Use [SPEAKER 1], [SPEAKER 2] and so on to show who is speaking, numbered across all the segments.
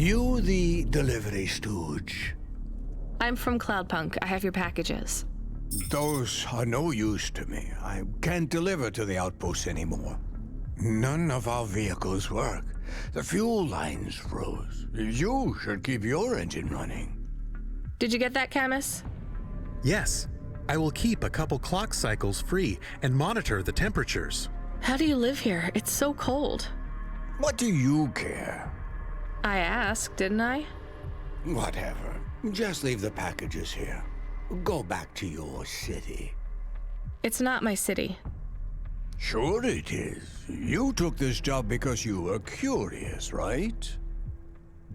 [SPEAKER 1] You the delivery stooge?
[SPEAKER 2] I'm from Cloudpunk. I have your packages.
[SPEAKER 1] Those are no use to me. I can't deliver to the outpost anymore. None of our vehicles work. The fuel lines froze. You should keep your engine running.
[SPEAKER 2] Did you get that, Camus?
[SPEAKER 3] Yes. I will keep a couple clock cycles free and monitor the temperatures.
[SPEAKER 2] How do you live here? It's so cold.
[SPEAKER 1] What do you care?
[SPEAKER 2] I asked, didn't I?
[SPEAKER 1] Whatever. Just leave the packages here. Go back to your city.
[SPEAKER 2] It's not my city.
[SPEAKER 1] Sure it is. You took this job because you were curious, right?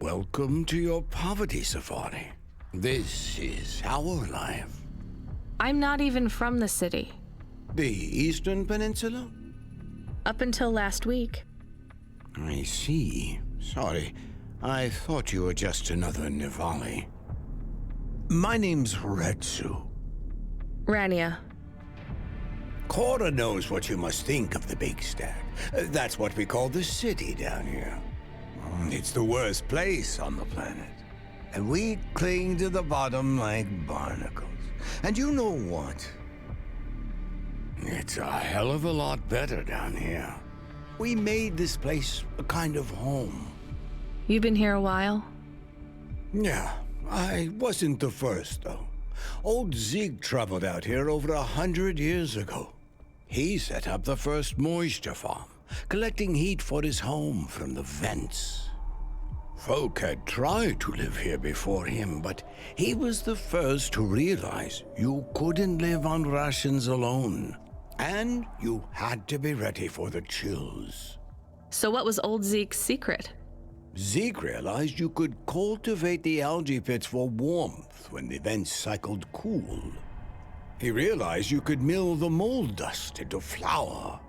[SPEAKER 1] Welcome to your poverty safari. This is our life.
[SPEAKER 2] I'm not even from the city.
[SPEAKER 1] The Eastern Peninsula?
[SPEAKER 2] Up until last week.
[SPEAKER 1] I see. Sorry. I thought you were just another Nivali. My name's Retsu.
[SPEAKER 2] Rania.
[SPEAKER 1] Cora knows what you must think of the Big Stack. That's what we call the city down here. It's the worst place on the planet. And we cling to the bottom like barnacles. And you know what? It's a hell of a lot better down here. We made this place a kind of home.
[SPEAKER 2] You've been here a while?
[SPEAKER 1] Yeah, I wasn't the first, though. Old Zeke traveled out here over 100 years ago. He set up the first moisture farm, collecting heat for his home from the vents. Folk had tried to live here before him, but he was the first to realize you couldn't live on rations alone. And you had to be ready for the chills.
[SPEAKER 2] So what was old Zeke's secret?
[SPEAKER 1] Zeke realized you could cultivate the algae pits for warmth when the vents cycled cool. He realized you could mill the mold dust into flour.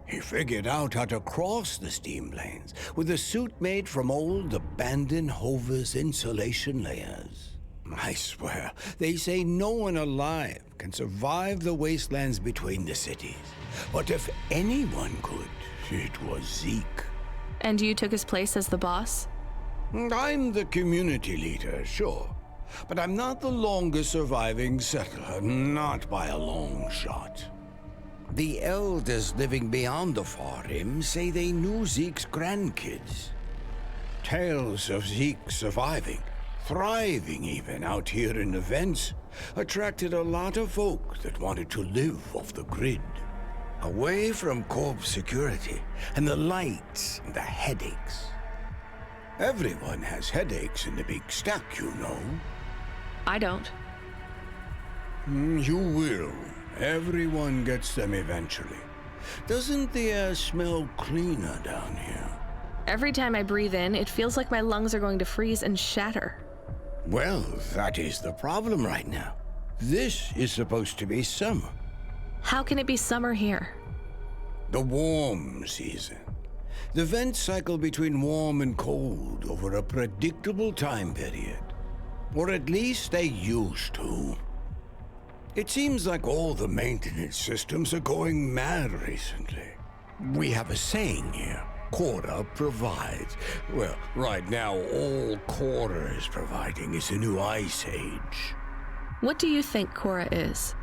[SPEAKER 1] He figured out how to cross the steam planes with a suit made from old abandoned Hover's insulation layers. I swear, they say no one alive can survive the wastelands between the cities. But if anyone could, it was Zeke.
[SPEAKER 2] And you took his place as the boss?
[SPEAKER 1] I'm the community leader, sure. But I'm not the longest surviving settler, not by a long shot. The elders living beyond the far rim say they knew Zeke's grandkids. Tales of Zeke surviving, thriving even out here in the vents, attracted a lot of folk that wanted to live off the grid. Away from corp security and the lights and the headaches. Everyone has headaches in the Big Stack, you know.
[SPEAKER 2] I don't.
[SPEAKER 1] You will. Everyone gets them eventually. Doesn't the air smell cleaner down here?
[SPEAKER 2] Every time I breathe in, it feels like my lungs are going to freeze and shatter.
[SPEAKER 1] Well, that is the problem right now. This is supposed to be summer.
[SPEAKER 2] How can it be summer here?
[SPEAKER 1] The warm season. The vents cycle between warm and cold over a predictable time period. Or at least they used to. It seems like all the maintenance systems are going mad recently. We have a saying here, Cora provides. Well, right now all Cora is providing is a new ice age.
[SPEAKER 2] What do you think Cora is?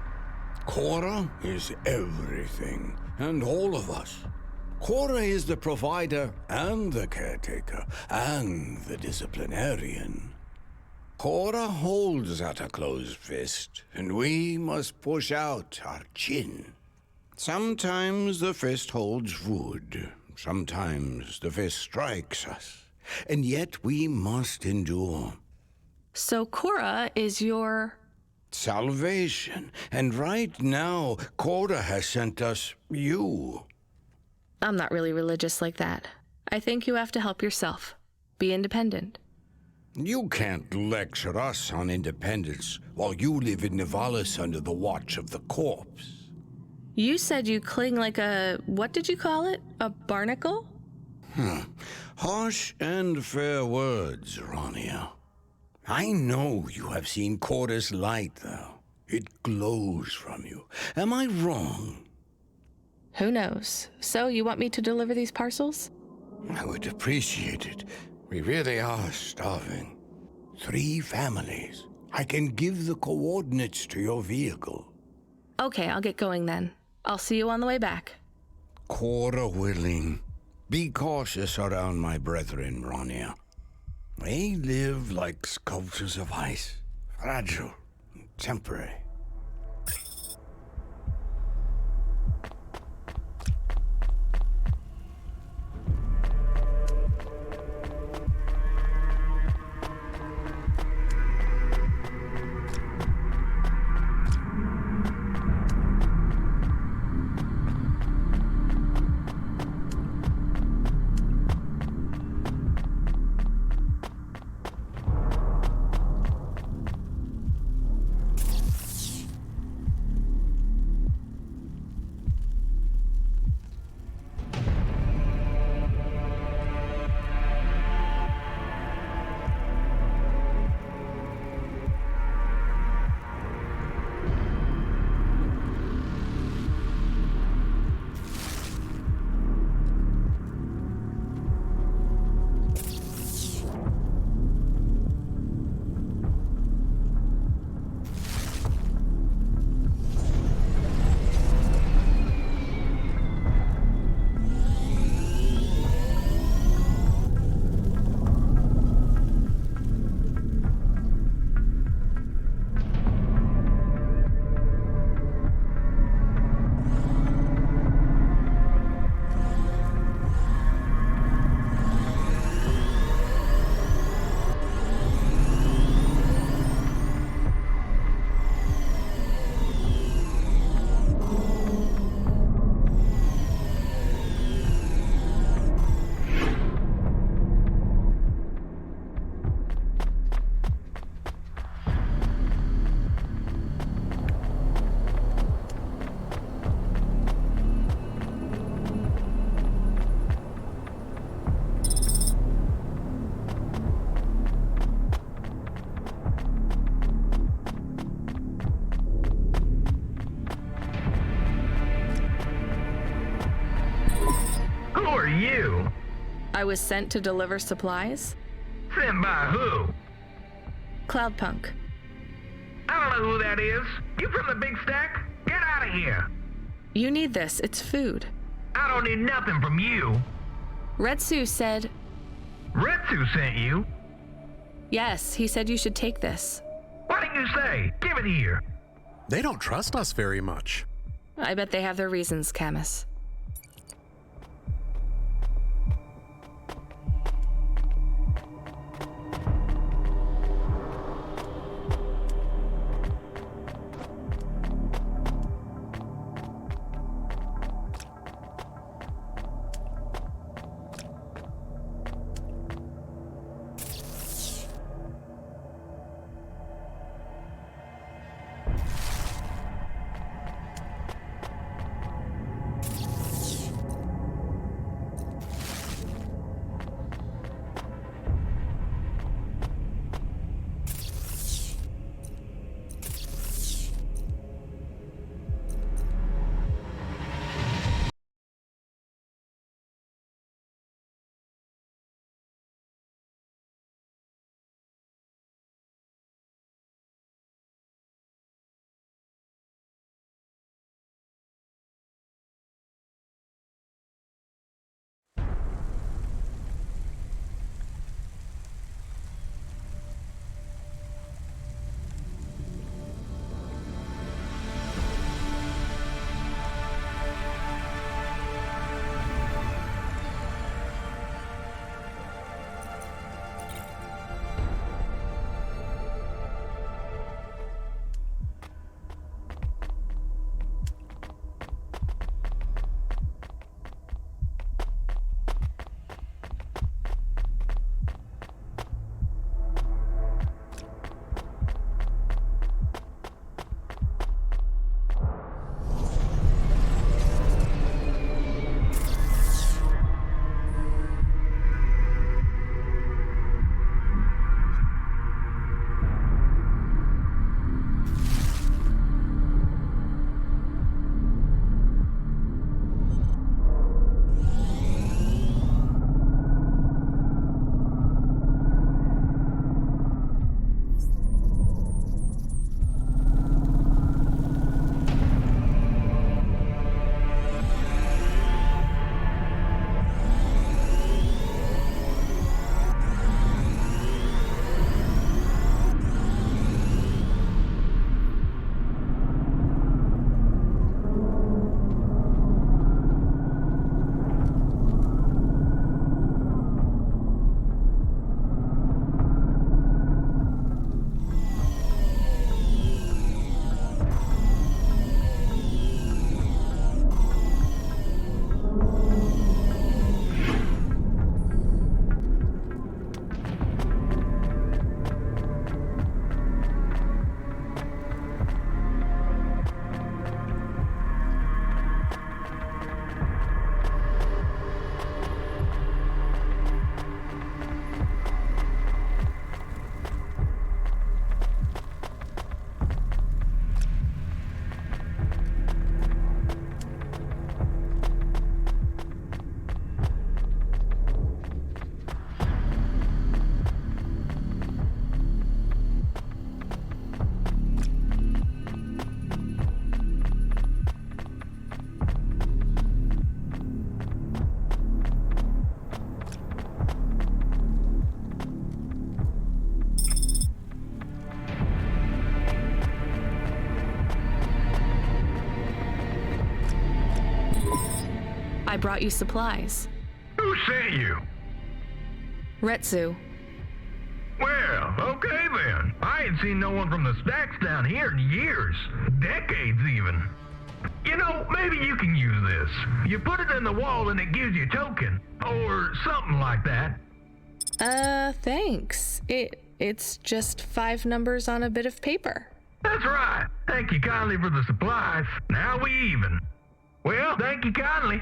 [SPEAKER 1] Cora is everything, and all of us. Cora is the provider and the caretaker and the disciplinarian. Cora holds out a closed fist, and we must push out our chin. Sometimes the fist holds wood, sometimes the fist strikes us, and yet we must endure.
[SPEAKER 2] So Cora is your...
[SPEAKER 1] Salvation, and right now, Cora has sent us you.
[SPEAKER 2] I'm not really religious like that. I think you have to help yourself. Be independent.
[SPEAKER 1] You can't lecture us on independence while you live in Nivalis under the watch of the corpse.
[SPEAKER 2] You said you cling like a... what did you call it? A barnacle?
[SPEAKER 1] Harsh and fair words, Rania. I know you have seen Cora's light, though. It glows from you. Am I wrong?
[SPEAKER 2] Who knows? So you want me to deliver these parcels?
[SPEAKER 1] I would appreciate it. We really are starving. 3 families. I can give the coordinates to your vehicle.
[SPEAKER 2] Okay, I'll get going then. I'll see you on the way back.
[SPEAKER 1] Quarter willing. Be cautious around my brethren, Rania. They live like sculptures of ice, fragile and temporary.
[SPEAKER 4] You?
[SPEAKER 2] I was sent to deliver supplies?
[SPEAKER 4] Sent by who?
[SPEAKER 2] Cloudpunk.
[SPEAKER 4] I don't know who that is. You from the big stack? Get out of here.
[SPEAKER 2] You need this. It's food.
[SPEAKER 4] I don't need nothing from you.
[SPEAKER 2] Retsu said...
[SPEAKER 4] Retsu sent you?
[SPEAKER 2] Yes, he said you should take this.
[SPEAKER 4] What did you say? Give it here.
[SPEAKER 3] They don't trust us very much.
[SPEAKER 2] I bet they have their reasons, Camus. I brought you supplies.
[SPEAKER 4] Who sent you?
[SPEAKER 2] Retsu.
[SPEAKER 4] Well, okay then. I ain't seen no one from the stacks down here in years. Decades even. You know, maybe you can use this. You put it in the wall and it gives you a token. Or something like that.
[SPEAKER 2] Thanks. It's just 5 numbers on a bit of paper.
[SPEAKER 4] That's right. Thank you kindly for the supplies. Now we even. Well, thank you kindly.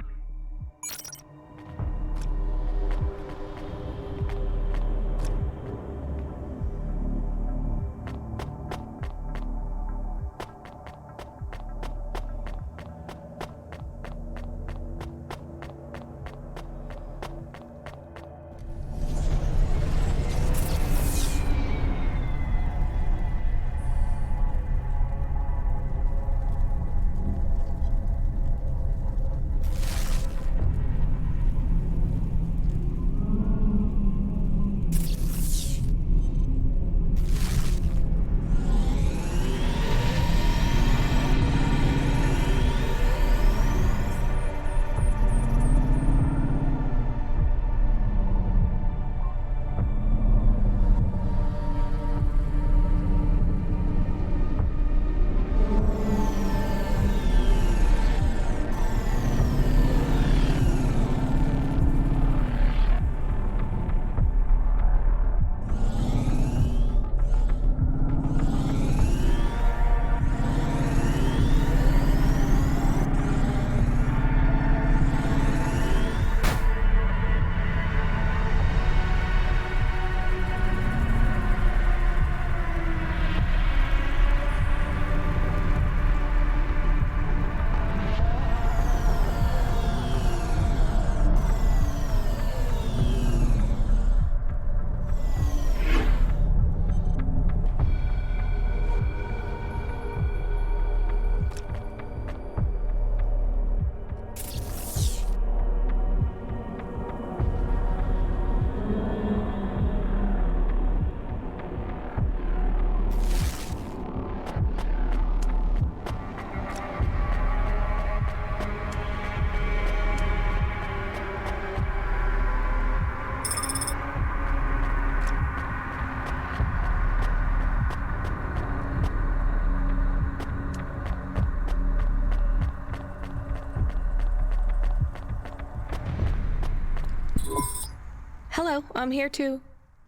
[SPEAKER 2] Hello, I'm here too.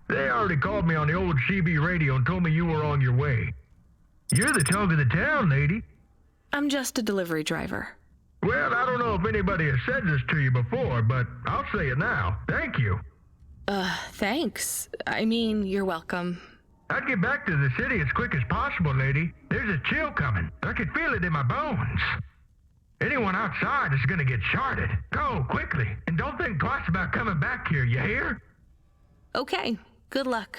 [SPEAKER 4] They already called me on the old CB radio and told me you were on your way. You're the talk of the town, lady.
[SPEAKER 2] I'm just a delivery driver.
[SPEAKER 4] Well, I don't know if anybody has said this to you before, but I'll say it now. Thank you.
[SPEAKER 2] Thanks. I mean, you're welcome.
[SPEAKER 4] I'd get back to the city as quick as possible, lady. There's a chill coming. I can feel it in my bones. Anyone outside is gonna get sharded. Go, quickly, and don't think twice about coming back here, you hear?
[SPEAKER 2] Okay, good luck.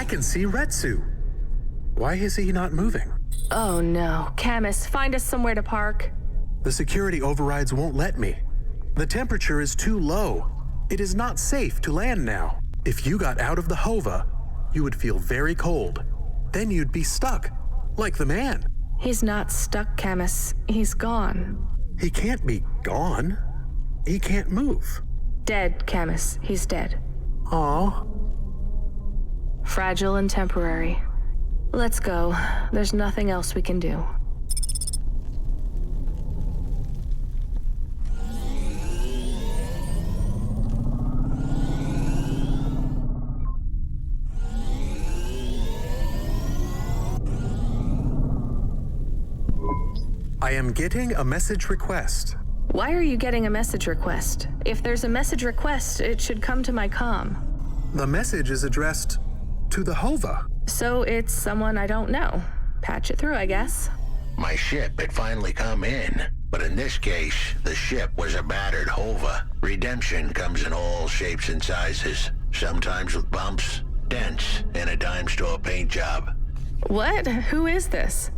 [SPEAKER 3] can see Retsu. Why is he not moving?
[SPEAKER 2] Oh no. Camus, find us somewhere to park.
[SPEAKER 3] The security overrides won't let me. The temperature is too low. It is not safe to land now. If you got out of the Hova, you would feel very cold. Then you'd be stuck, like the man.
[SPEAKER 2] He's not stuck, Camus. He's gone.
[SPEAKER 3] He can't be gone. He can't move.
[SPEAKER 2] Dead, Camus. He's dead.
[SPEAKER 3] Aw.
[SPEAKER 2] Fragile and temporary. Let's go. There's nothing else we can do.
[SPEAKER 3] I am getting a message request.
[SPEAKER 2] Why are you getting a message request? If there's a message request, it should come to my comm.
[SPEAKER 3] The message is addressed to the Hova.
[SPEAKER 2] So it's someone I don't know. Patch it through, I guess.
[SPEAKER 5] My ship had finally come in, but in this case, the ship was a battered Hova. Redemption comes in all shapes and sizes, sometimes with bumps, dents, and a dime store paint job.
[SPEAKER 2] What? Who is this?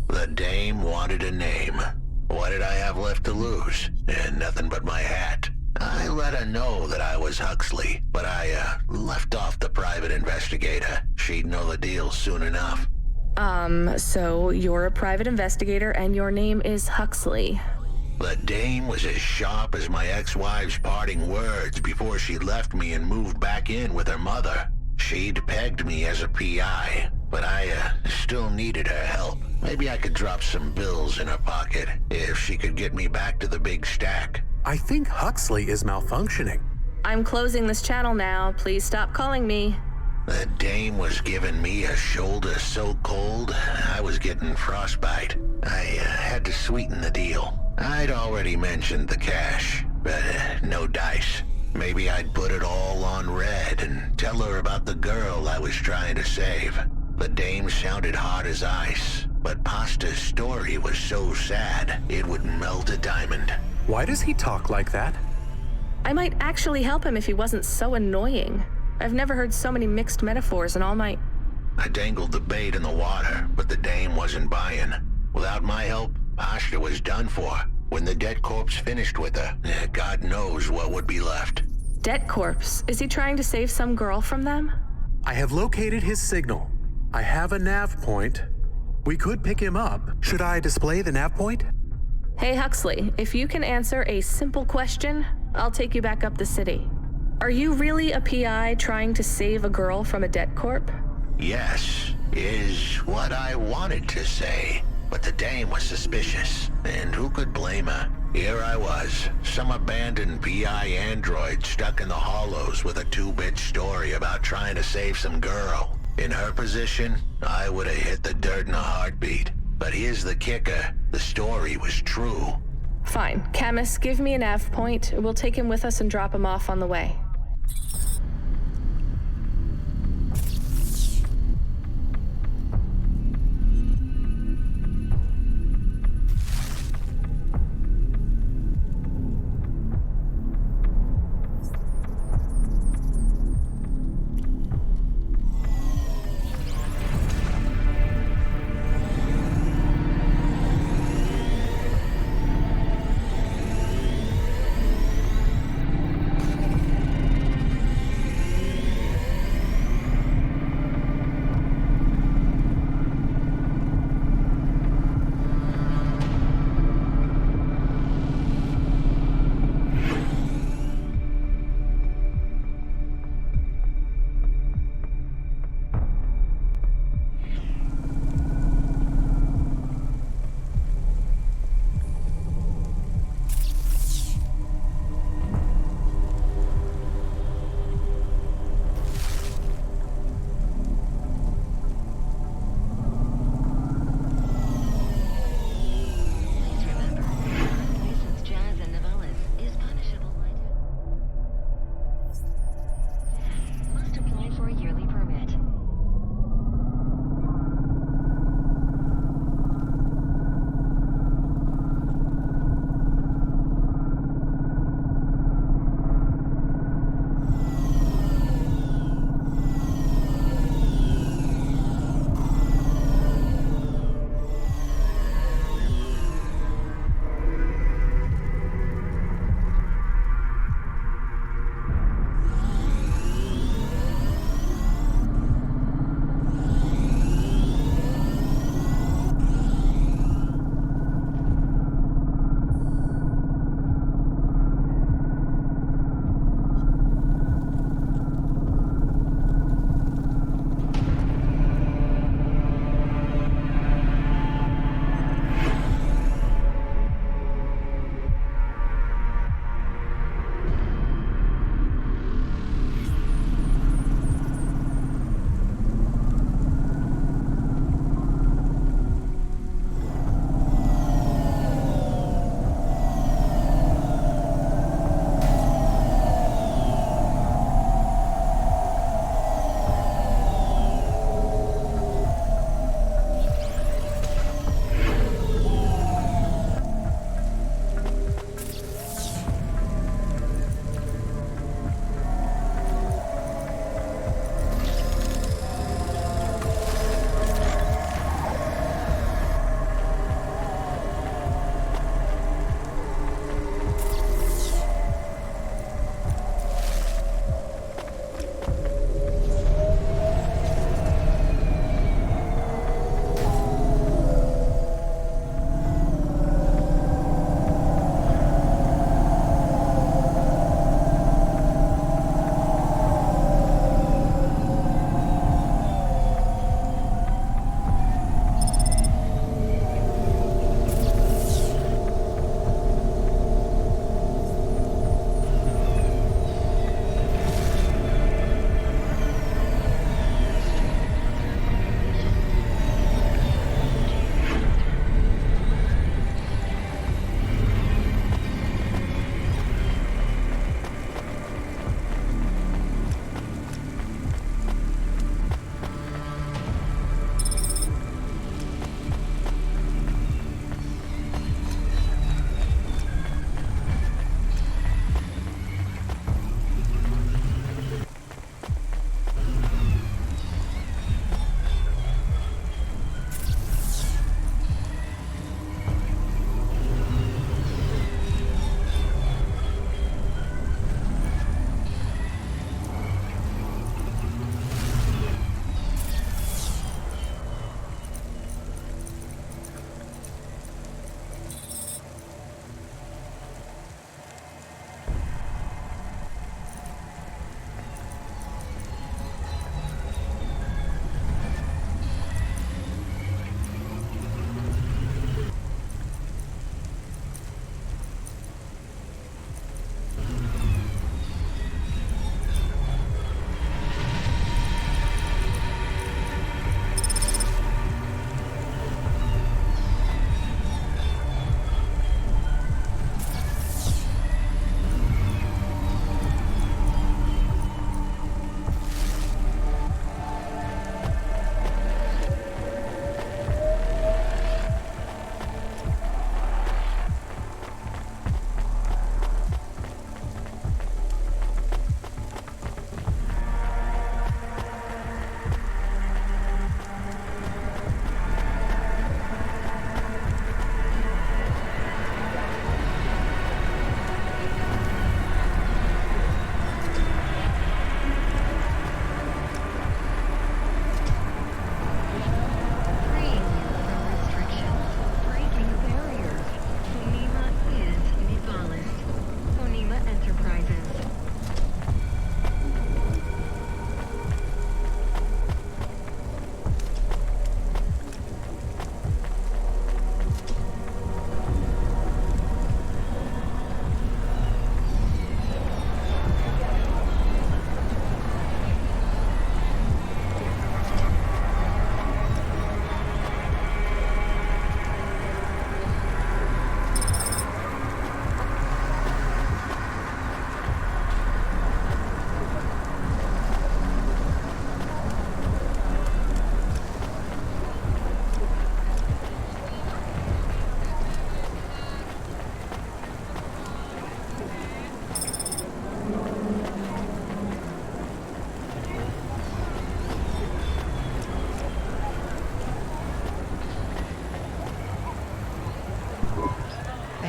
[SPEAKER 5] The dame wanted a name. What did I have left to lose? And nothing but my hat. I let her know that I was Huxley, but I left off the private investigator. She'd know the deal soon enough.
[SPEAKER 2] So you're a private investigator and your name is Huxley.
[SPEAKER 5] The dame was as sharp as my ex-wife's parting words before she left me and moved back in with her mother. She'd pegged me as a PI, but I still needed her help. Maybe I could drop some bills in her pocket if she could get me back to the big stack.
[SPEAKER 3] I think Huxley is malfunctioning.
[SPEAKER 2] I'm closing this channel now. Please stop calling me.
[SPEAKER 5] The dame was giving me a shoulder so cold, I was getting frostbite. I had to sweeten the deal. I'd already mentioned the cash, but no dice. Maybe I'd put it all on red and tell her about the girl I was trying to save. The dame sounded hard as ice, but Pasta's story was so sad, it would melt a diamond.
[SPEAKER 3] Why does he talk like that?
[SPEAKER 2] I might actually help him if he wasn't so annoying. I've never heard so many mixed metaphors in all my...
[SPEAKER 5] I dangled the bait in the water, but the dame wasn't buying. Without my help, Pasta was done for. When the dead corpse finished with her, God knows what would be left.
[SPEAKER 2] Debt corpse? Is he trying to save some girl from them?
[SPEAKER 3] I have located his signal. I have a nav point. We could pick him up. Should I display the nav point?
[SPEAKER 2] Hey Huxley, if you can answer a simple question, I'll take you back up the city. Are you really a PI trying to save a girl from a debt corp?
[SPEAKER 5] Yes, is what I wanted to say. But the dame was suspicious, and who could blame her? Here I was, some abandoned PI android stuck in the hollows with a 2-bit story about trying to save some girl. In her position, I would have hit the dirt in a heartbeat. But here's the kicker, the story was true.
[SPEAKER 2] Fine. Camus, give me a nav point. We'll take him with us and drop him off on the way.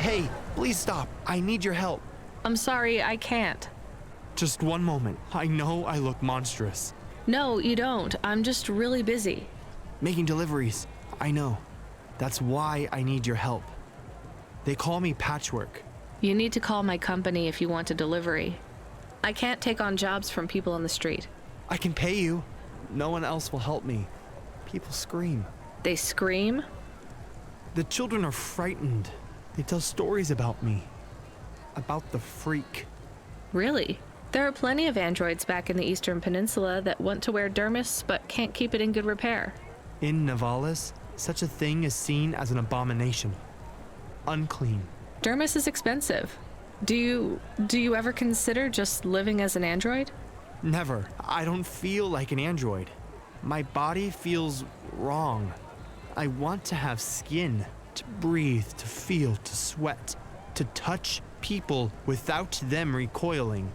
[SPEAKER 6] Hey, please stop. I need your help.
[SPEAKER 2] I'm sorry, I can't.
[SPEAKER 6] Just one moment. I know I look monstrous.
[SPEAKER 2] No, you don't. I'm just really busy.
[SPEAKER 6] Making deliveries. I know. That's why I need your help. They call me Patchwork.
[SPEAKER 2] You need to call my company if you want a delivery. I can't take on jobs from people on the street.
[SPEAKER 6] I can pay you. No one else will help me. People scream.
[SPEAKER 2] They scream?
[SPEAKER 6] The children are frightened. They tell stories about me. About the freak.
[SPEAKER 2] Really? There are plenty of androids back in the Eastern Peninsula that want to wear dermis but can't keep it in good repair.
[SPEAKER 6] In Navalis, such a thing is seen as an abomination. Unclean.
[SPEAKER 2] Dermis is expensive. Do you ever consider just living as an android?
[SPEAKER 6] Never. I don't feel like an android. My body feels wrong. I want to have skin, to breathe, to feel, to sweat, to touch people without them recoiling.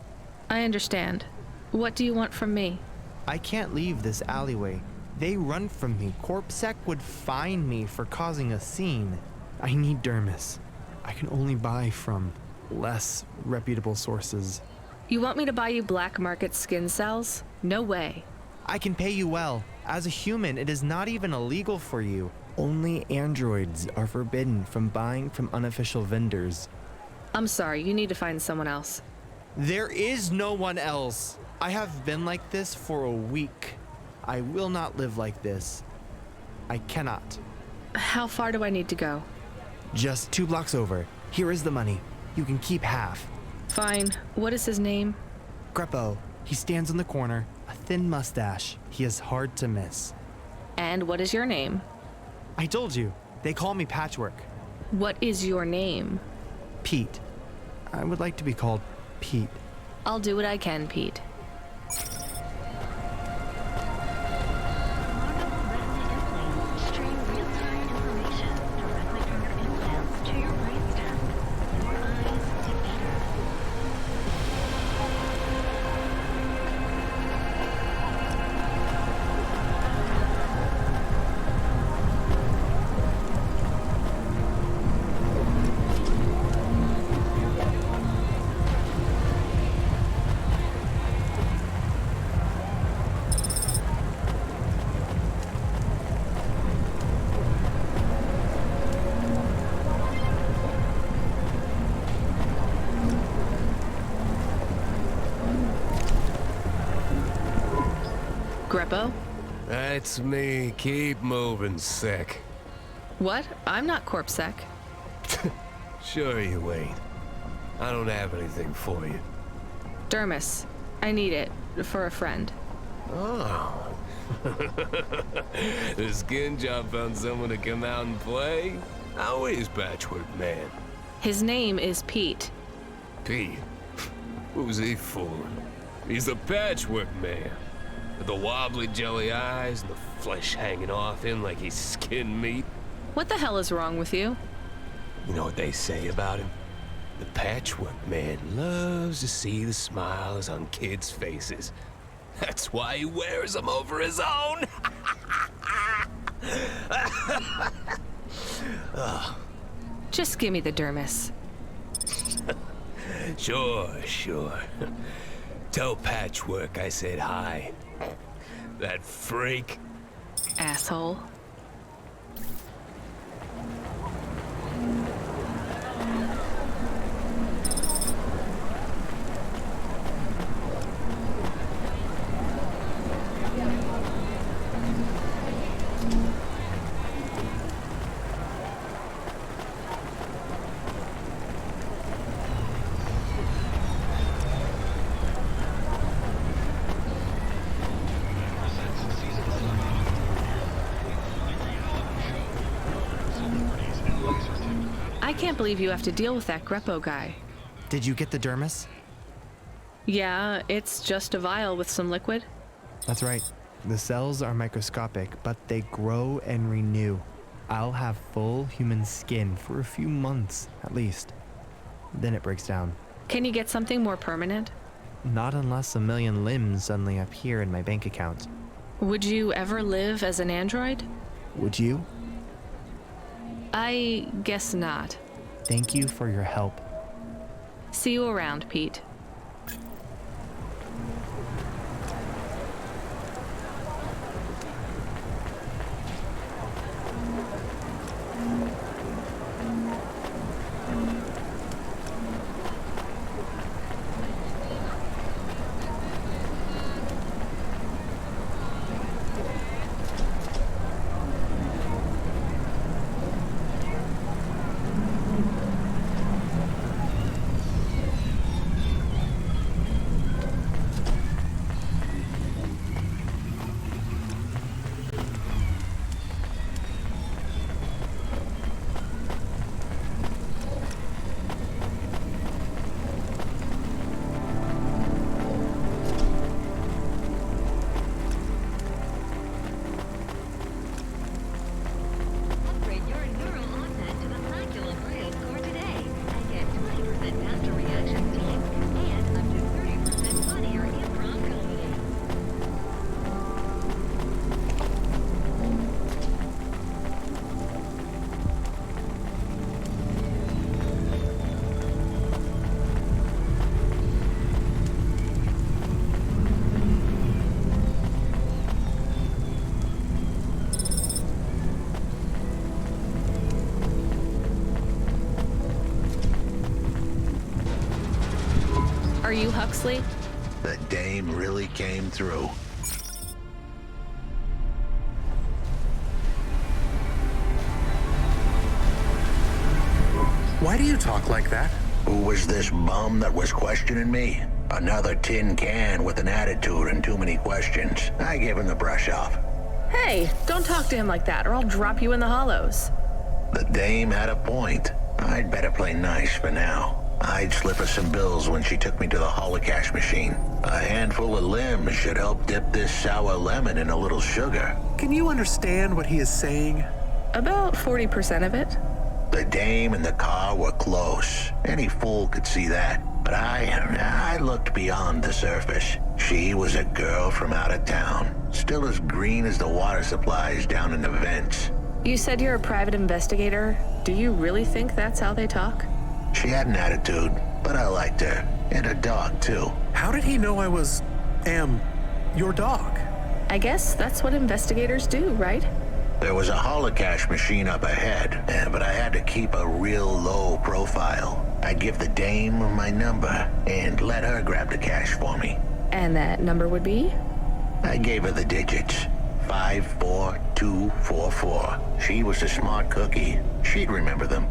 [SPEAKER 2] I understand. What do you want from me?
[SPEAKER 6] I can't leave this alleyway. They run from me. Corpsec would fine me for causing a scene. I need dermis. I can only buy from less reputable sources.
[SPEAKER 2] You want me to buy you black market skin cells? No way.
[SPEAKER 6] I can pay you well. As a human, it is not even illegal for you. Only androids are forbidden from buying from unofficial vendors.
[SPEAKER 2] I'm sorry, you need to find someone else.
[SPEAKER 6] There is no one else. I have been like this for a week. I will not live like this. I cannot.
[SPEAKER 2] How far do I need to go?
[SPEAKER 6] Just 2 blocks over. Here is the money. You can keep half.
[SPEAKER 2] Fine. What is his name?
[SPEAKER 6] Greppo. He stands on the corner, a thin mustache. He is hard to miss.
[SPEAKER 2] And what is your name?
[SPEAKER 6] I told you. They call me Patchwork.
[SPEAKER 2] What is your name?
[SPEAKER 6] Pete. I would like to be called Pete.
[SPEAKER 2] I'll do what I can, Pete. Greppo?
[SPEAKER 7] That's me. Keep moving, sick.
[SPEAKER 2] What? I'm not Corpsec.
[SPEAKER 7] Sure you ain't. I don't have anything for you.
[SPEAKER 2] Dermis. I need it. For a friend.
[SPEAKER 7] Oh. The skin job found someone to come out and play? How is Patchwork Man?
[SPEAKER 2] His name is Pete.
[SPEAKER 7] Pete? Who's he fooling? He's the Patchwork Man. With the wobbly jelly eyes and the flesh hanging off him like he's skin meat.
[SPEAKER 2] What the hell is wrong with you?
[SPEAKER 7] You know what they say about him? The Patchwork Man loves to see the smiles on kids' faces. That's why he wears them over his own.
[SPEAKER 2] Just give me the dermis.
[SPEAKER 7] Sure. Tell Patchwork I said hi. That freak.
[SPEAKER 2] Asshole. I can't believe you have to deal with that Greppo guy.
[SPEAKER 6] Did you get the dermis?
[SPEAKER 2] Yeah, it's just a vial with some liquid.
[SPEAKER 6] That's right. The cells are microscopic, but they grow and renew. I'll have full human skin for a few months, at least. Then it breaks down.
[SPEAKER 2] Can you get something more permanent?
[SPEAKER 6] Not unless a million limbs suddenly appear in my bank account.
[SPEAKER 2] Would you ever live as an android?
[SPEAKER 6] Would you?
[SPEAKER 2] I guess not.
[SPEAKER 6] Thank you for your help.
[SPEAKER 2] See you around, Pete.
[SPEAKER 8] Upgrade your neural augment to the Flacula Braille score today and get 20% faster reaction time and up to 30% funnier improv comedy.
[SPEAKER 2] Are you Huxley?
[SPEAKER 5] The dame really came through.
[SPEAKER 3] Why do you talk like that?
[SPEAKER 5] Who was this bum that was questioning me? Another tin can with an attitude and too many questions. I gave him the brush off.
[SPEAKER 2] Hey, don't talk to him like that, or I'll drop you in the hollows.
[SPEAKER 5] The dame had a point. I'd better play nice for now. I'd slip her some bills when she took me to the holocaust machine. A handful of limbs should help dip this sour lemon in a little sugar.
[SPEAKER 3] Can you understand what he is saying?
[SPEAKER 2] About 40% of it.
[SPEAKER 5] The dame and the car were close. Any fool could see that. But I looked beyond the surface. She was a girl from out of town, still as green as the water supplies down in the vents.
[SPEAKER 2] You said you're a private investigator. Do you really think that's how they talk?
[SPEAKER 5] She had an attitude, but I liked her. And her dog, too.
[SPEAKER 3] How did he know I am your dog?
[SPEAKER 2] I guess that's what investigators do, right?
[SPEAKER 5] There was a holocaust machine up ahead, but I had to keep a real low profile. I'd give the dame my number and let her grab the cash for me.
[SPEAKER 2] And that number would be?
[SPEAKER 5] I gave her the digits. 54244. She was a smart cookie. She'd remember them.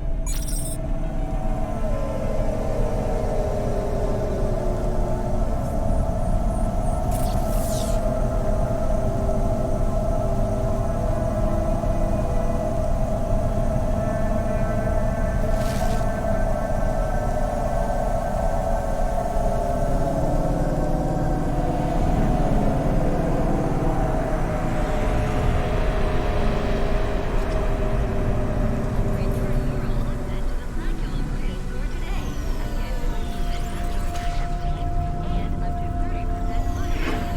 [SPEAKER 8] Upgrade your neural augment to the Flacula Braille score today and get 20% faster reaction time and up to 30% funnier improv comedy.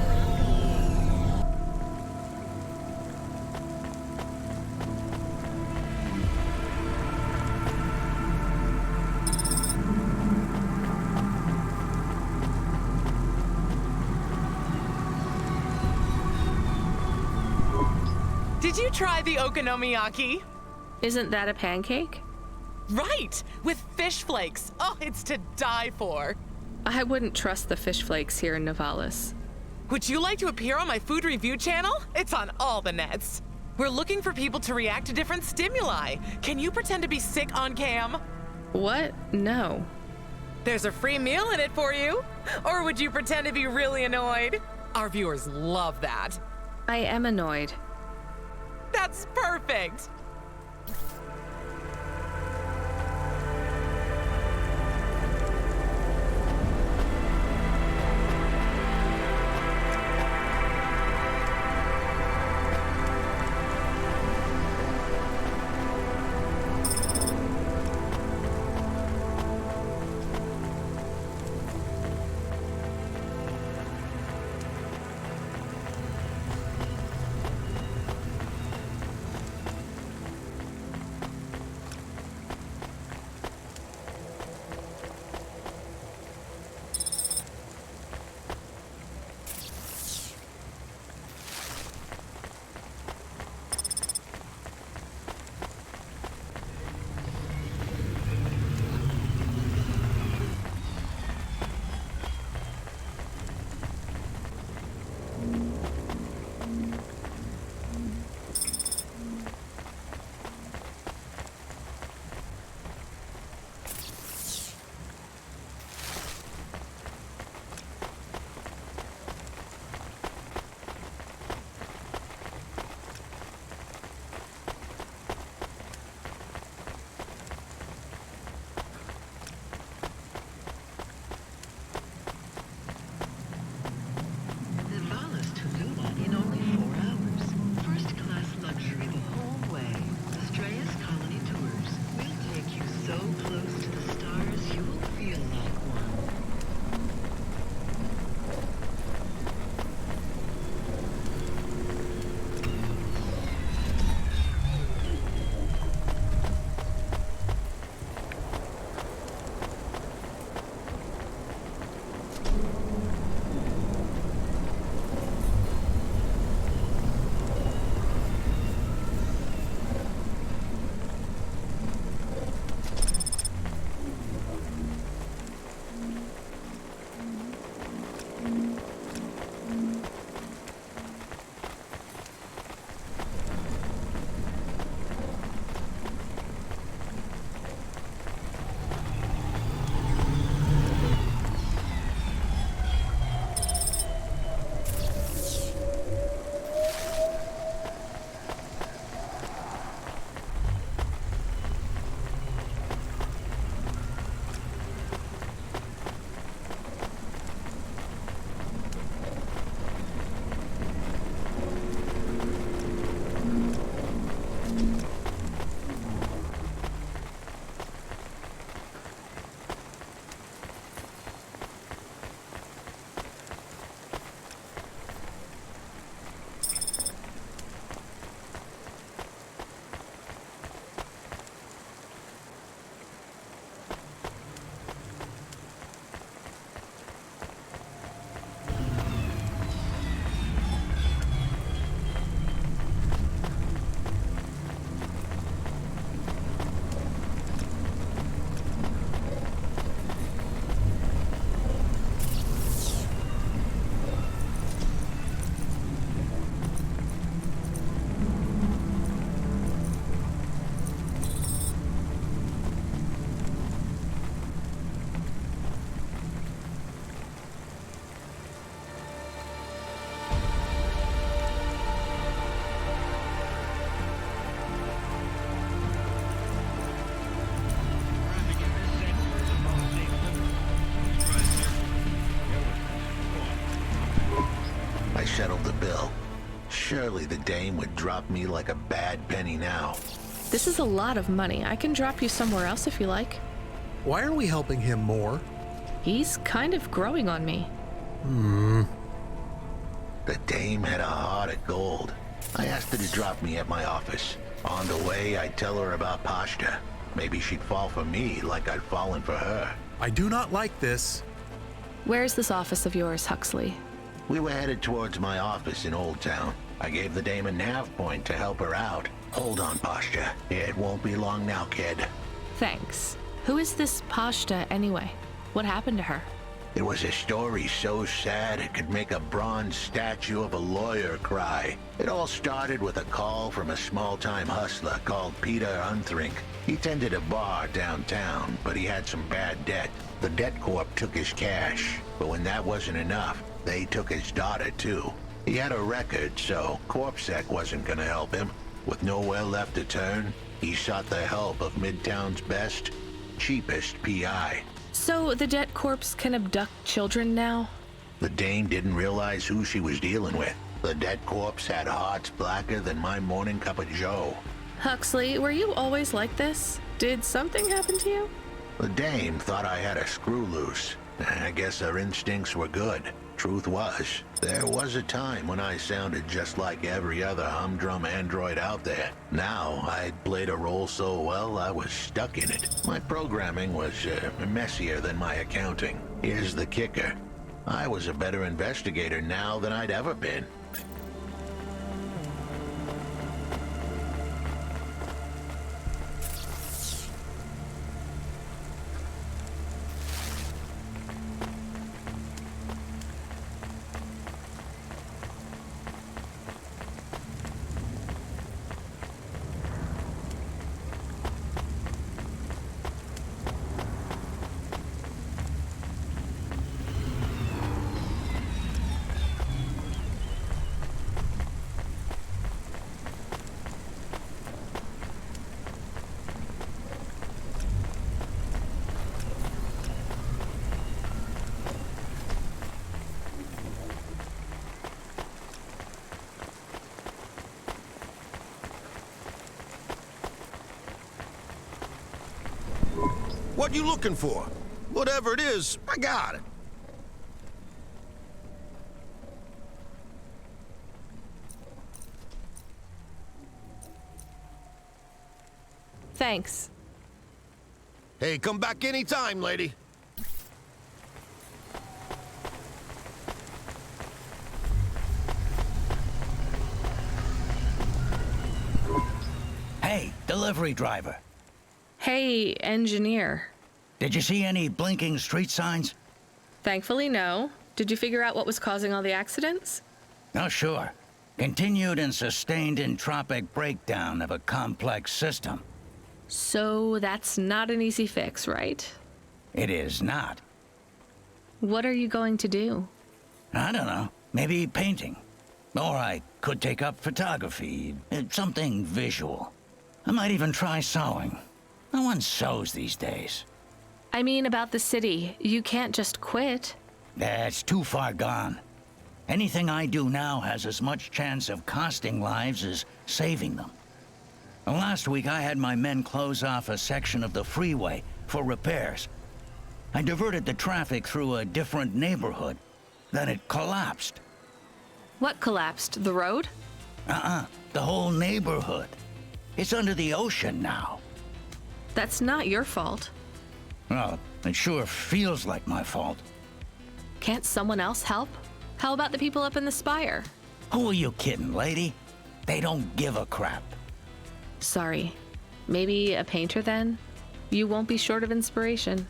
[SPEAKER 9] Did you try the okonomiyaki?
[SPEAKER 2] Isn't that a pancake?
[SPEAKER 9] Right, with fish flakes. Oh, it's to die for.
[SPEAKER 2] I wouldn't trust the fish flakes here in Novalis.
[SPEAKER 9] Would you like to appear on my food review channel? It's on all the nets. We're looking for people to react to different stimuli. Can you pretend to be sick on cam?
[SPEAKER 2] What? No.
[SPEAKER 9] There's a free meal in it for you. Or would you pretend to be really annoyed? Our viewers love that.
[SPEAKER 2] I am annoyed.
[SPEAKER 9] That's perfect.
[SPEAKER 5] Surely the dame would drop me like a bad penny now.
[SPEAKER 2] This is a lot of money. I can drop you somewhere else if you like.
[SPEAKER 3] Why are we helping him more?
[SPEAKER 2] He's kind of growing on me.
[SPEAKER 5] The dame had a heart of gold. I asked her to drop me at my office. On the way, I'd tell her about Pashta. Maybe she'd fall for me like I'd fallen for her.
[SPEAKER 3] I do not like this.
[SPEAKER 2] Where's this office of yours, Huxley?
[SPEAKER 5] We were headed towards my office in Old Town. I gave the dame a nav point to help her out. Hold on, Pashta. It won't be long now, kid.
[SPEAKER 2] Thanks. Who is this Pashta anyway? What happened to her?
[SPEAKER 5] It was a story so sad it could make a bronze statue of a lawyer cry. It all started with a call from a small-time hustler called Peter Unthrink. He tended a bar downtown, but he had some bad debt. The debt corp took his cash, but when that wasn't enough, they took his daughter too. He had a record, so CorpSec wasn't gonna help him. With nowhere left to turn, he sought the help of Midtown's best, cheapest PI.
[SPEAKER 2] So the debt corpse can abduct children now?
[SPEAKER 5] The dame didn't realize who she was dealing with. The dead corpse had hearts blacker than my morning cup of joe.
[SPEAKER 2] Huxley, were you always like this? Did something happen to you?
[SPEAKER 5] The dame thought I had a screw loose. I guess her instincts were good. Truth was, there was a time when I sounded just like every other humdrum android out there. Now, I'd played a role so well I was stuck in it. My programming was messier than my accounting. Here's the kicker. I was a better investigator now than I'd ever been.
[SPEAKER 10] What you looking for? Whatever it is, I got it.
[SPEAKER 2] Thanks.
[SPEAKER 10] Hey, come back anytime, lady.
[SPEAKER 11] Hey, delivery driver.
[SPEAKER 2] Hey, engineer.
[SPEAKER 11] Did you see any blinking street signs?
[SPEAKER 2] Thankfully, no. Did you figure out what was causing all the accidents?
[SPEAKER 11] Oh, sure. Continued and sustained entropic breakdown of a complex system.
[SPEAKER 2] So that's not an easy fix, right?
[SPEAKER 11] It is not.
[SPEAKER 2] What are you going to do?
[SPEAKER 11] I don't know. Maybe painting. Or I could take up photography. Something visual. I might even try sewing. No one sews these days.
[SPEAKER 2] I mean about the city. You can't just quit.
[SPEAKER 11] That's too far gone. Anything I do now has as much chance of costing lives as saving them. Last week I had my men close off a section of the freeway for repairs. I diverted the traffic through a different neighborhood. Then it collapsed.
[SPEAKER 2] What collapsed? The road?
[SPEAKER 11] The whole neighborhood. It's under the ocean now.
[SPEAKER 2] That's not your fault.
[SPEAKER 11] Well, it sure feels like my fault.
[SPEAKER 2] Can't someone else help? How about the people up in the spire?
[SPEAKER 11] Who are you kidding, lady? They don't give a crap.
[SPEAKER 2] Sorry. Maybe a painter then? You won't be short of inspiration.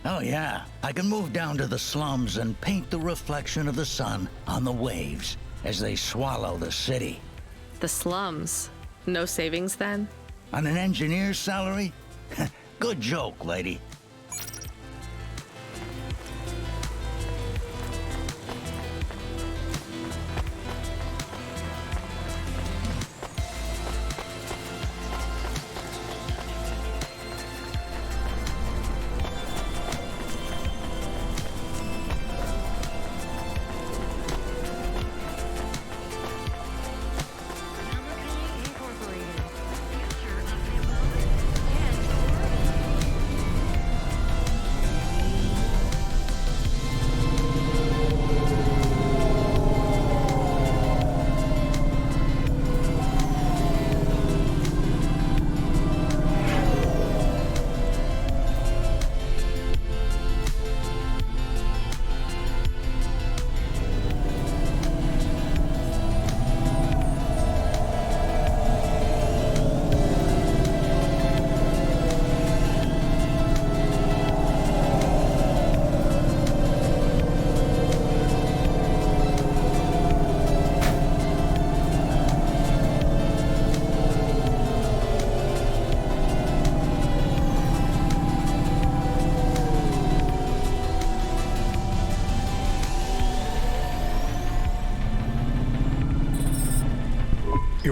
[SPEAKER 11] Oh yeah, I can move down to the slums and paint the reflection of the sun on the waves as they swallow the city.
[SPEAKER 2] The slums. No savings then?
[SPEAKER 11] On an engineer's salary? Good joke, lady.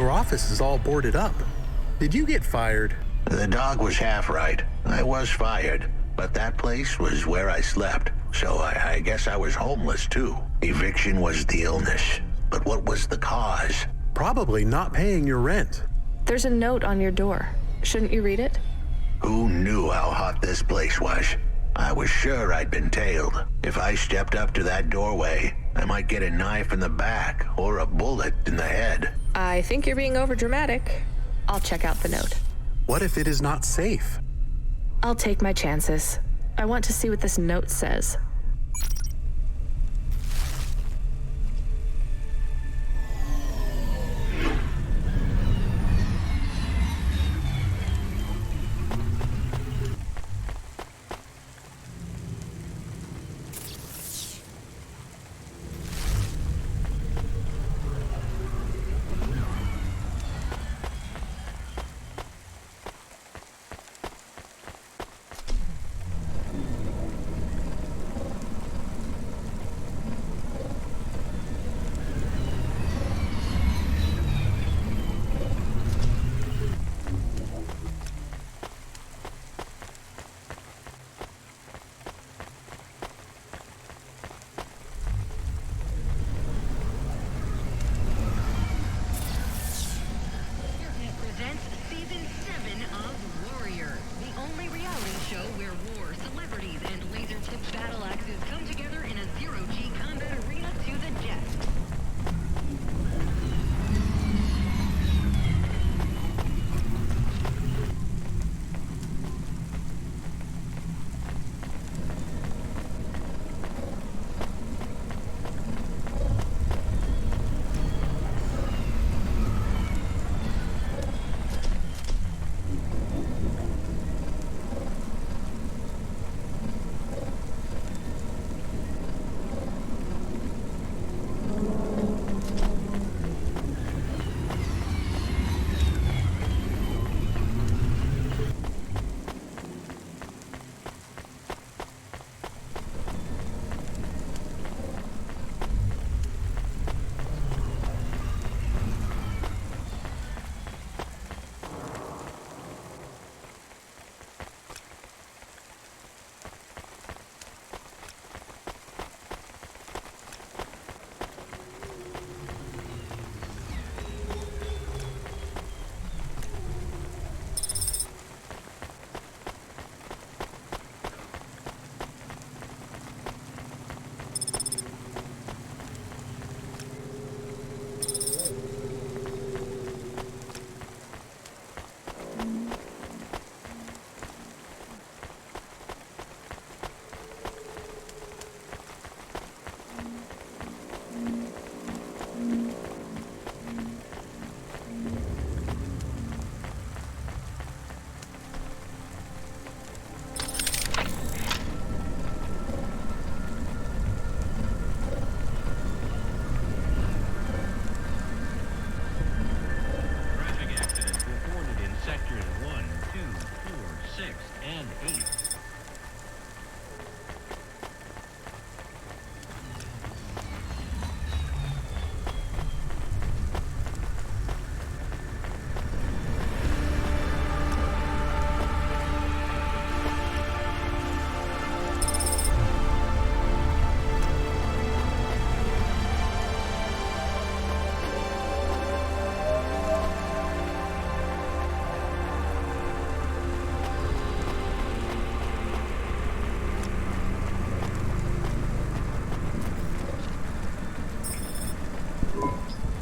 [SPEAKER 3] your office is all boarded up. Did you get fired?
[SPEAKER 5] The dog was half right. I was fired, but that place was where I slept, so I guess I was homeless too. Eviction was the illness, but what was the cause?
[SPEAKER 3] Probably not paying your rent.
[SPEAKER 2] There's a note on your door. Shouldn't you read it?
[SPEAKER 5] Who knew how hot this place was? I was sure I'd been tailed. If I stepped up to that doorway, I might get a knife in the back or a bullet in the head.
[SPEAKER 2] I think you're being overdramatic. I'll check out the note.
[SPEAKER 3] What if it is not safe?
[SPEAKER 2] I'll take my chances. I want to see what this note says.
[SPEAKER 8] Presents Season 7 of Warrior, the only reality show where war, celebrities, and laser-tipped battle axes come together in a zero-G combat arena to the death.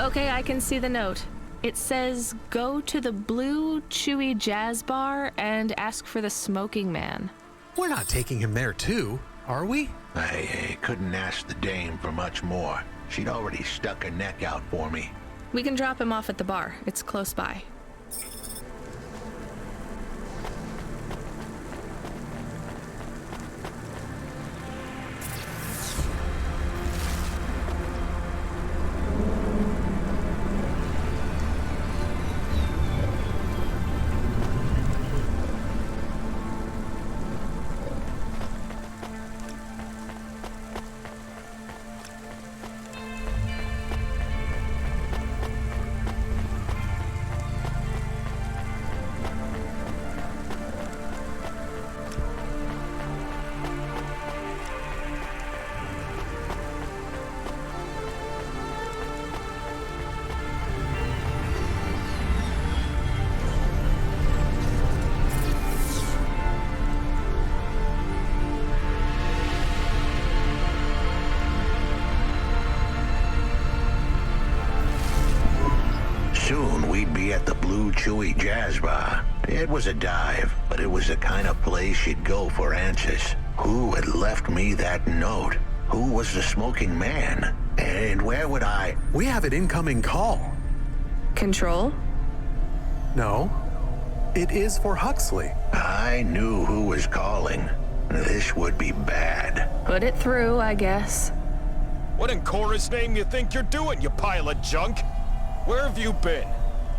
[SPEAKER 2] Okay, I can see the note. It says, go to the Blue Chewy Jazz Bar and ask for the smoking man.
[SPEAKER 3] We're not taking him there too, are we?
[SPEAKER 5] I couldn't ask the dame for much more. She'd already stuck her neck out for me.
[SPEAKER 2] We can drop him off at the bar. It's close by.
[SPEAKER 5] Choo Chewy Jazz Bar. It was a dive, but it was the kind of place you'd go for answers. Who had left me that note? Who was the smoking man? And where would I...
[SPEAKER 3] We have an incoming call.
[SPEAKER 2] Control?
[SPEAKER 3] No, it is for Huxley.
[SPEAKER 5] I knew who was calling. This would be bad.
[SPEAKER 2] Put it through, I guess.
[SPEAKER 12] What in Cora's name you think you're doing, you pile of junk? Where have you been?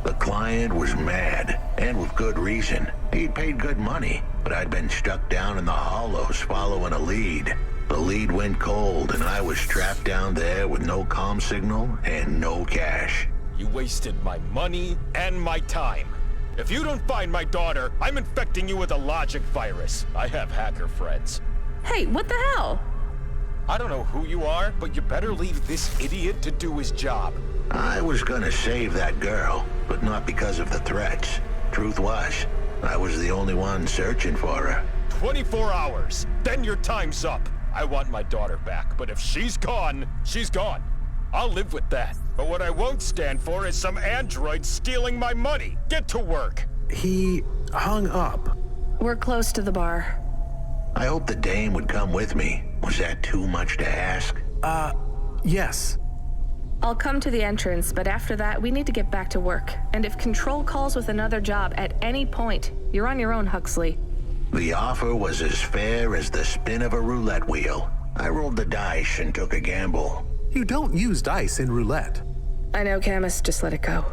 [SPEAKER 5] The client was mad, and with good reason. He'd paid good money, but I'd been stuck down in the hollows following a lead. The lead went cold, and I was trapped down there with no comm signal and no cash.
[SPEAKER 12] You wasted my money and my time. If you don't find my daughter, I'm infecting you with a logic virus. I have hacker friends.
[SPEAKER 2] Hey, what the hell?
[SPEAKER 12] I don't know who you are, but you better leave this idiot to do his job.
[SPEAKER 5] I was gonna save that girl, but not because of the threats. Truth was, I was the only one searching for her.
[SPEAKER 12] 24 hours, then your time's up. I want my daughter back, but if she's gone, she's gone. I'll live with that. But what I won't stand for is some android stealing my money. Get to work.
[SPEAKER 3] He hung up.
[SPEAKER 2] We're close to the bar.
[SPEAKER 5] I hoped the dame would come with me. Was that too much to ask?
[SPEAKER 3] Yes.
[SPEAKER 2] I'll come to the entrance, but after that, we need to get back to work. And if Control calls with another job at any point, you're on your own, Huxley.
[SPEAKER 5] The offer was as fair as the spin of a roulette wheel. I rolled the dice and took a gamble.
[SPEAKER 3] You don't use dice in roulette.
[SPEAKER 2] I know, Camus, just let it go.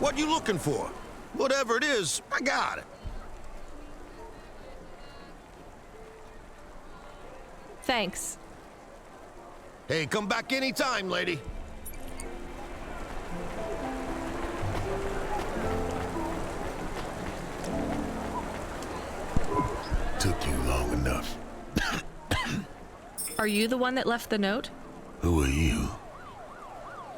[SPEAKER 10] What you looking for? Whatever it is, I got it.
[SPEAKER 2] Thanks.
[SPEAKER 10] Hey, come back anytime, lady.
[SPEAKER 13] Took you long enough.
[SPEAKER 2] Are you the one that left the note?
[SPEAKER 13] Who are you?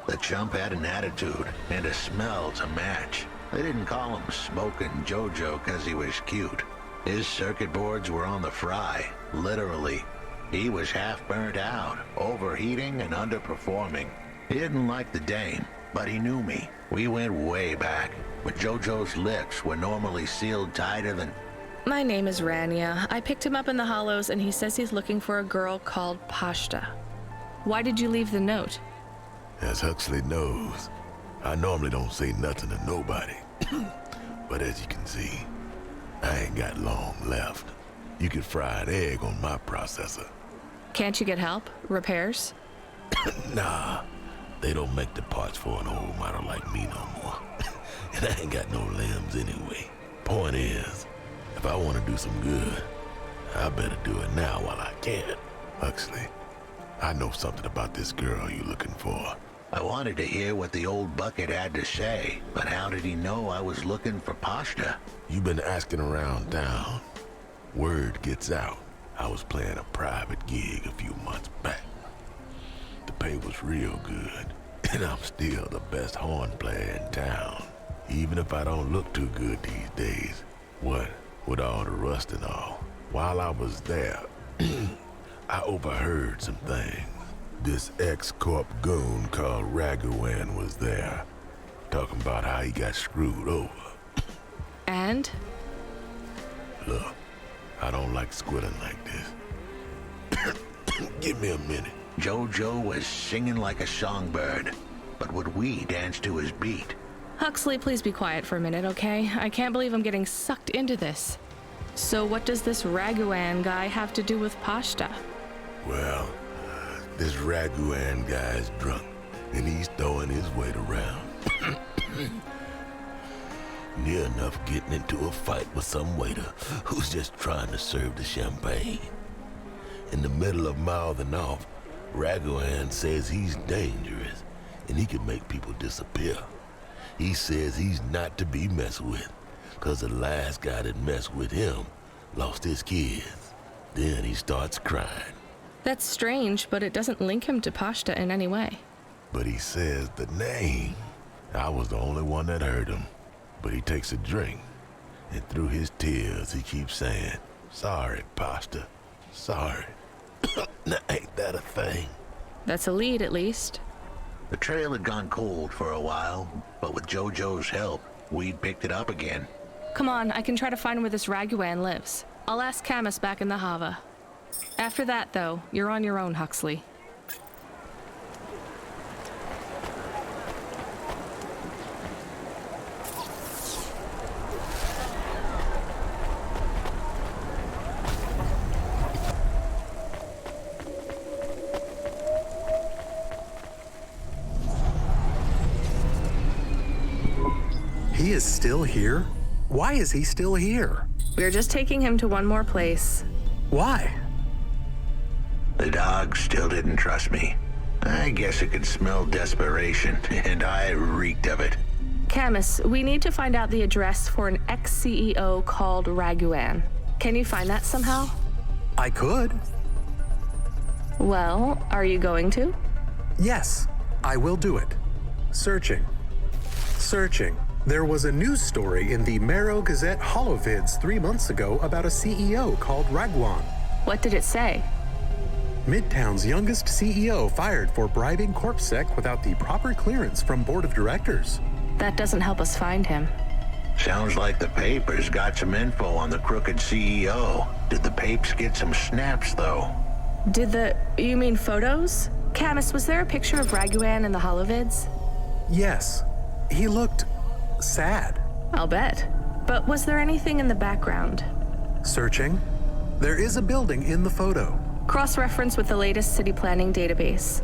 [SPEAKER 5] The chump had an attitude and a smell to match. They didn't call him Smoking Jojo because he was cute. His circuit boards were on the fry, literally. He was half burnt out, overheating and underperforming. He didn't like the dame, but he knew me. We went way back, but Jojo's lips were normally sealed tighter than...
[SPEAKER 2] My name is Rania. I picked him up in the Hollows, and he says he's looking for a girl called Pashta. Why did you leave the note?
[SPEAKER 13] As Huxley knows, I normally don't say nothing to nobody. But as you can see, I ain't got long left. You could fry an egg on my processor.
[SPEAKER 2] Can't you get help? Repairs?
[SPEAKER 13] Nah, they don't make the parts for an old model like me no more. And I ain't got no limbs anyway. Point is, if I want to do some good, I better do it now while I can. Huxley, I know something about this girl you're looking for.
[SPEAKER 5] I wanted to hear what the old bucket had to say, but how did he know I was looking for Pashta?
[SPEAKER 13] You've been asking around town. Word gets out. I was playing a private gig a few months back. The pay was real good, and I'm still the best horn player in town. Even if I don't look too good these days. What with all the rust and all. While I was there, I overheard some things. This ex-corp goon called Raguan was there, talking about how he got screwed over.
[SPEAKER 2] And?
[SPEAKER 13] Look, I don't like squilling like this. Give me a minute.
[SPEAKER 5] Jojo was singing like a songbird, but would we dance to his beat?
[SPEAKER 2] Huxley, please be quiet for a minute, okay? I can't believe I'm getting sucked into this. So what does this Raguan guy have to do with Pashta?
[SPEAKER 13] Well, this Raguan guy's drunk, and he's throwing his weight around. Near enough getting into a fight with some waiter who's just trying to serve the champagne. In the middle of mouthing off, Raguan says he's dangerous, and he can make people disappear. He says he's not to be messed with, cause the last guy that messed with him lost his kids. Then he starts crying.
[SPEAKER 2] That's strange, but it doesn't link him to Pashta in any way.
[SPEAKER 13] But he says the name. I was the only one that heard him. But he takes a drink, and through his tears he keeps saying, "Sorry, Pashta, sorry." Now, ain't that a thing?
[SPEAKER 2] That's a lead, at least.
[SPEAKER 5] The trail had gone cold for a while, but with Jojo's help, we'd picked it up again.
[SPEAKER 2] Come on, I can try to find where this Raguan lives. I'll ask Camus back in the Hava. After that, though, you're on your own, Huxley.
[SPEAKER 3] He is still here? Why is he still here?
[SPEAKER 2] We're just taking him to one more place.
[SPEAKER 3] Why?
[SPEAKER 5] The dog still didn't trust me. I guess it could smell desperation, and I reeked of it.
[SPEAKER 2] Camus, we need to find out the address for an ex-CEO called Raguan. Can you find that somehow?
[SPEAKER 3] I could.
[SPEAKER 2] Well, are you going to?
[SPEAKER 3] Yes, I will do it. Searching. Searching. There was a news story in the Marrow Gazette Holovids 3 months ago about a CEO called Raguan.
[SPEAKER 2] What did it say?
[SPEAKER 3] Midtown's youngest CEO fired for bribing CorpSec without the proper clearance from board of directors.
[SPEAKER 2] That doesn't help us find him.
[SPEAKER 5] Sounds like the papers got some info on the crooked CEO. Did the papes get some snaps, though?
[SPEAKER 2] You mean photos? Camus, was there a picture of Raguan in the Holovids?
[SPEAKER 3] Yes. He looked sad.
[SPEAKER 2] I'll bet. But was there anything in the background?
[SPEAKER 3] Searching. There is a building in the photo.
[SPEAKER 2] Cross-reference with the latest city planning database.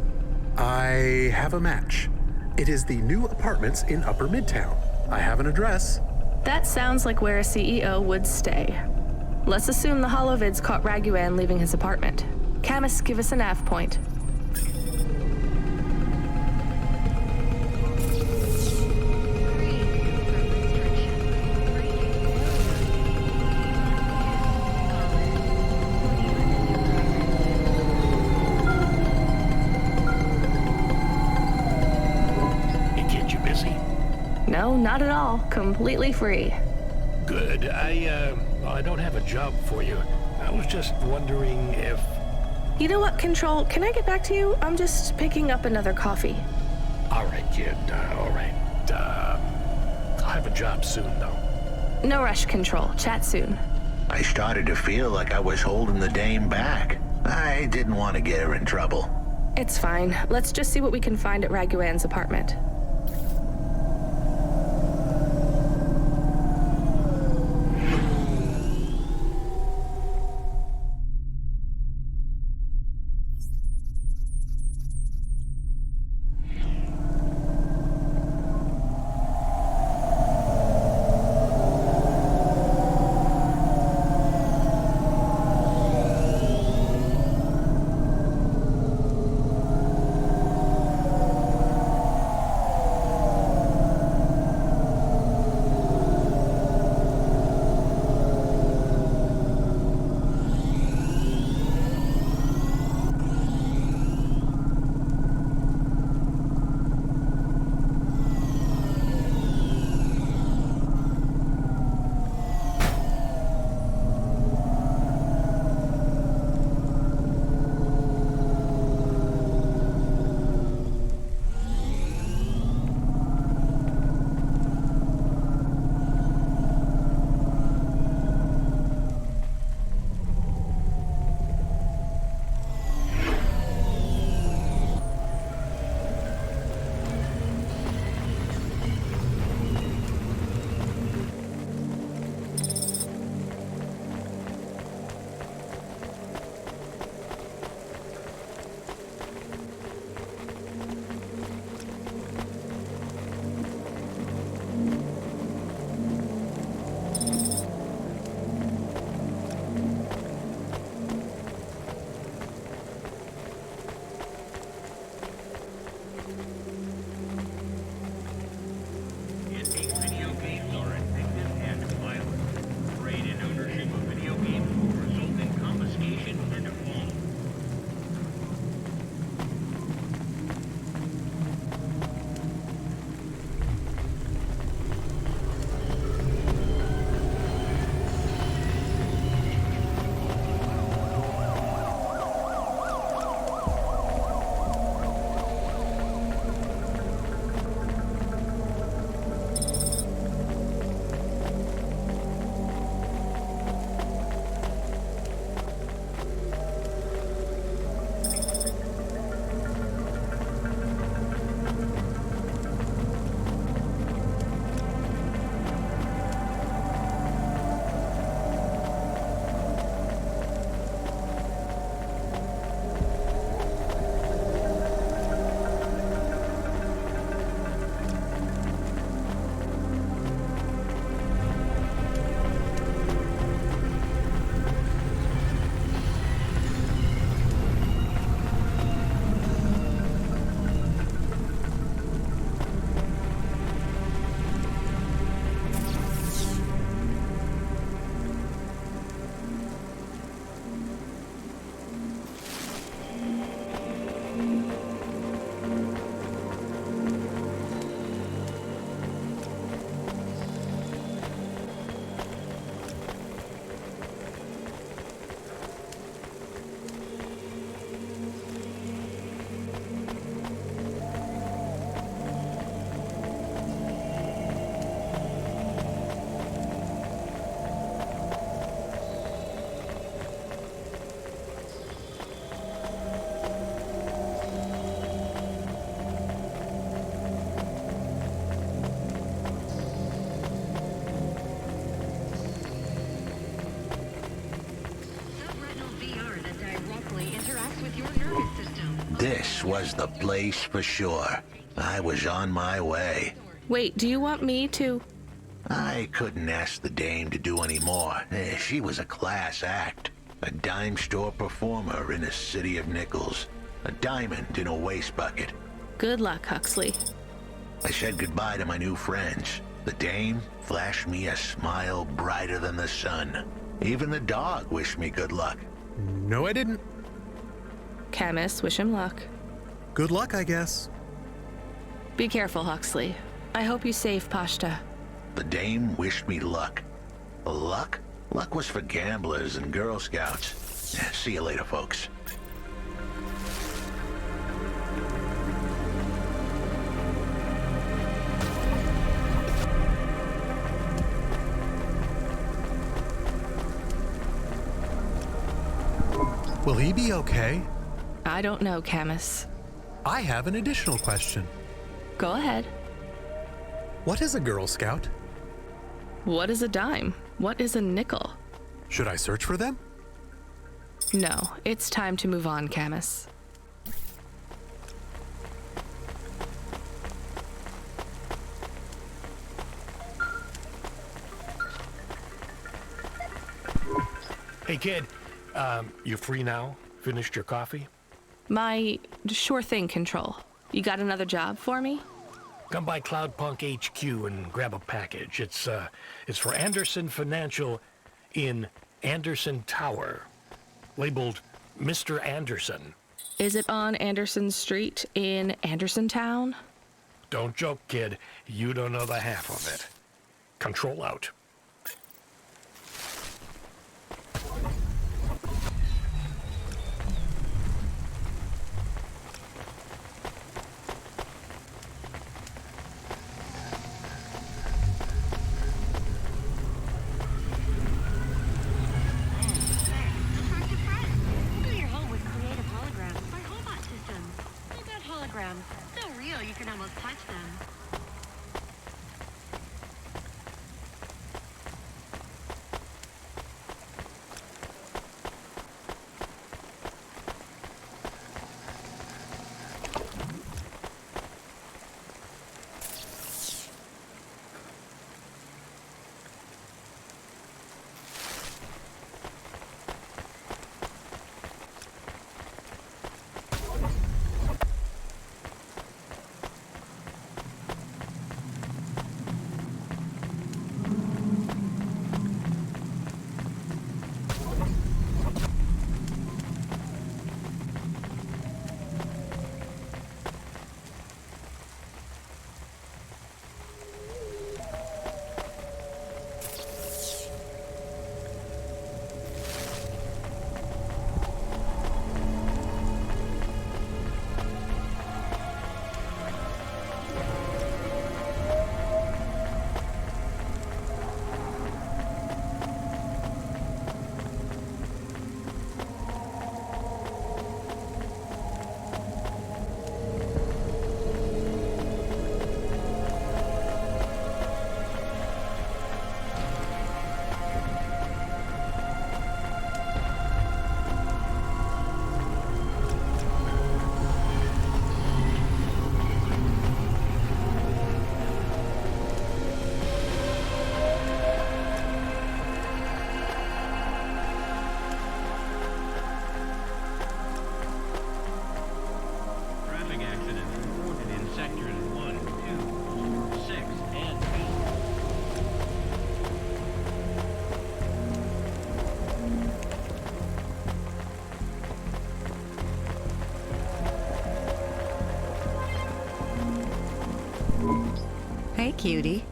[SPEAKER 3] I have a match. It is the new apartments in Upper Midtown. I have an address.
[SPEAKER 2] That sounds like where a CEO would stay. Let's assume the Holovids caught Raguan leaving his apartment. Camus, give us a nav point. No, not at all. Completely free.
[SPEAKER 14] Good. I don't have a job for you. I was just wondering if...
[SPEAKER 2] You know what, Control? Can I get back to you? I'm just picking up another coffee.
[SPEAKER 14] All right, kid. All right. I'll have a job soon, though.
[SPEAKER 2] No rush, Control. Chat soon.
[SPEAKER 5] I started to feel like I was holding the dame back. I didn't want to get her in trouble.
[SPEAKER 2] It's fine. Let's just see what we can find at Raguan's apartment.
[SPEAKER 5] This was the place for sure. I was on my way.
[SPEAKER 2] Wait, do you want me to...
[SPEAKER 5] I couldn't ask the dame to do any more. She was a class act. A dime store performer in a city of nickels. A diamond in a waste bucket.
[SPEAKER 2] Good luck, Huxley.
[SPEAKER 5] I said goodbye to my new friends. The dame flashed me a smile brighter than the sun. Even the dog wished me good luck.
[SPEAKER 3] No, I didn't.
[SPEAKER 2] Camus, wish him luck.
[SPEAKER 3] Good luck, I guess.
[SPEAKER 2] Be careful, Huxley. I hope you save Pashta.
[SPEAKER 5] The dame wished me luck. Luck? Luck was for gamblers and Girl Scouts. See you later, folks.
[SPEAKER 3] Will he be okay?
[SPEAKER 2] I don't know, Camus.
[SPEAKER 3] I have an additional question.
[SPEAKER 2] Go ahead.
[SPEAKER 3] What is a Girl Scout?
[SPEAKER 2] What is a dime? What is a nickel?
[SPEAKER 3] Should I search for them?
[SPEAKER 2] No, it's time to move on, Camus.
[SPEAKER 14] Hey, kid. You free now? Finished your coffee?
[SPEAKER 2] My sure thing control. You got another job for me?
[SPEAKER 14] Come by Cloudpunk HQ and grab a package. It's for Anderson Financial in Anderson Tower, labeled Mr. Anderson.
[SPEAKER 2] Is it on Anderson Street in Anderson Town?
[SPEAKER 14] Don't joke, kid. You don't know the half of it. Control out.
[SPEAKER 8] So real you can almost touch them.
[SPEAKER 15] Hey, cutie.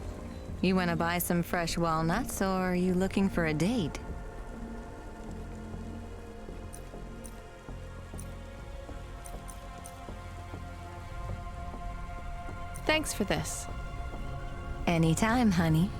[SPEAKER 15] You want to buy some fresh walnuts, or are you looking for a date?
[SPEAKER 2] Thanks for this.
[SPEAKER 15] Anytime, honey.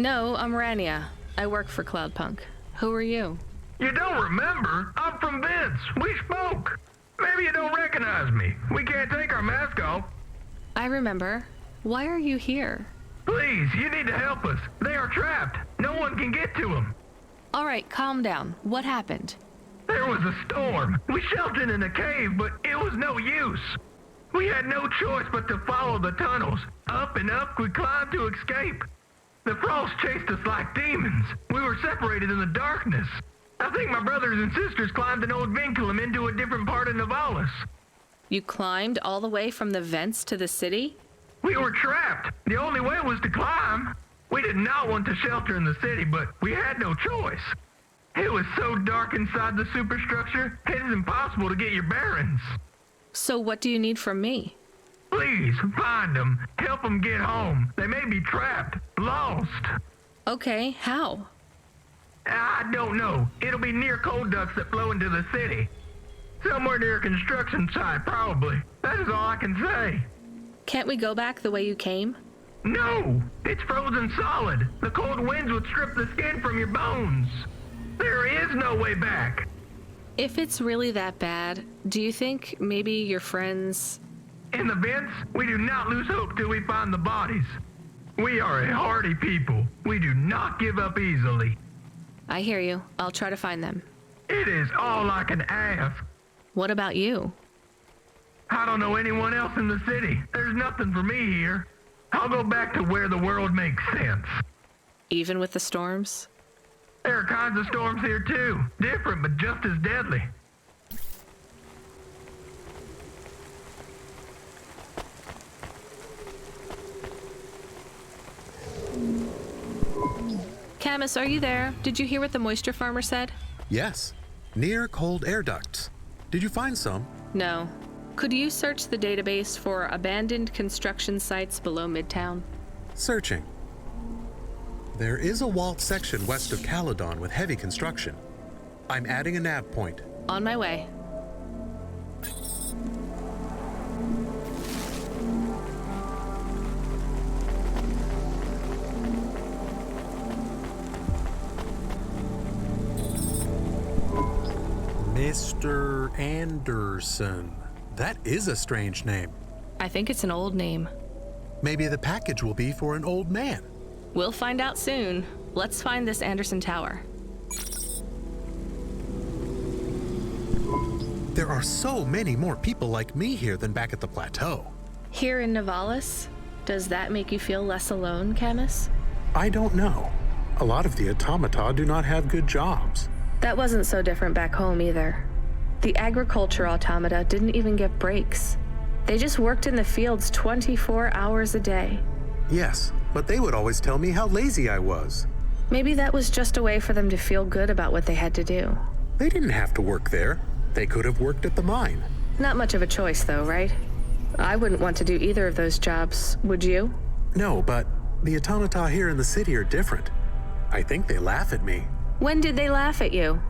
[SPEAKER 2] No, I'm Rania. I work for Cloudpunk. Who are you?
[SPEAKER 4] You don't remember? I'm from Vince. We spoke. Maybe you don't recognize me. We can't take our mask off.
[SPEAKER 2] I remember. Why are you here?
[SPEAKER 4] Please, you need to help us. They are trapped. No one can get to them.
[SPEAKER 2] All right, calm down. What happened?
[SPEAKER 4] There was a storm. We sheltered in a cave, but it was no use. We had no choice but to follow the tunnels. Up and up, we climbed to escape. The frost chased us like demons. We were separated in the darkness. I think my brothers and sisters climbed an old vinculum into a different part of Navalis.
[SPEAKER 2] You climbed all the way from the vents to the city?
[SPEAKER 4] We were trapped. The only way was to climb. We did not want to shelter in the city, but we had no choice. It was so dark inside the superstructure, it is impossible to get your bearings.
[SPEAKER 2] So what do you need from me?
[SPEAKER 4] Please, find them. Help them get home. They may be trapped, lost.
[SPEAKER 2] Okay, how?
[SPEAKER 4] I don't know. It'll be near coal ducts that flow into the city. Somewhere near a construction site, probably. That is all I can say.
[SPEAKER 2] Can't we go back the way you came?
[SPEAKER 4] No! It's frozen solid. The cold winds would strip the skin from your bones. There is no way back.
[SPEAKER 2] If it's really that bad, do you think maybe your friends...
[SPEAKER 4] In the vents, we do not lose hope till we find the bodies. We are a hardy people. We do not give up easily.
[SPEAKER 2] I hear you. I'll try to find them.
[SPEAKER 4] It is all I can ask.
[SPEAKER 2] What about you?
[SPEAKER 4] I don't know anyone else in the city. There's nothing for me here. I'll go back to where the world makes sense.
[SPEAKER 2] Even with the storms?
[SPEAKER 4] There are kinds of storms here too. Different, but just as deadly.
[SPEAKER 2] Camus, are you there? Did you hear what the moisture farmer said?
[SPEAKER 3] Yes. Near cold air ducts. Did you find some?
[SPEAKER 2] No. Could you search the database for abandoned construction sites below Midtown?
[SPEAKER 3] Searching. There is a walled section west of Caledon with heavy construction. I'm adding a nav point.
[SPEAKER 2] On my way.
[SPEAKER 3] Mr. Anderson. That is a strange name.
[SPEAKER 2] I think it's an old name.
[SPEAKER 3] Maybe the package will be for an old man.
[SPEAKER 2] We'll find out soon. Let's find this Anderson Tower.
[SPEAKER 3] There are so many more people like me here than back at the plateau.
[SPEAKER 2] Here in Navalis? Does that make you feel less alone, Camus?
[SPEAKER 3] I don't know. A lot of the automata do not have good jobs.
[SPEAKER 2] That wasn't so different back home either. The agriculture automata didn't even get breaks. They just worked in the fields 24 hours a day.
[SPEAKER 3] Yes, but they would always tell me how lazy I was.
[SPEAKER 2] Maybe that was just a way for them to feel good about what they had to do.
[SPEAKER 3] They didn't have to work there. They could have worked at the mine.
[SPEAKER 2] Not much of a choice though, right? I wouldn't want to do either of those jobs, would you?
[SPEAKER 3] No, but the automata here in the city are different. I think they laugh at me.
[SPEAKER 2] When did they laugh at you?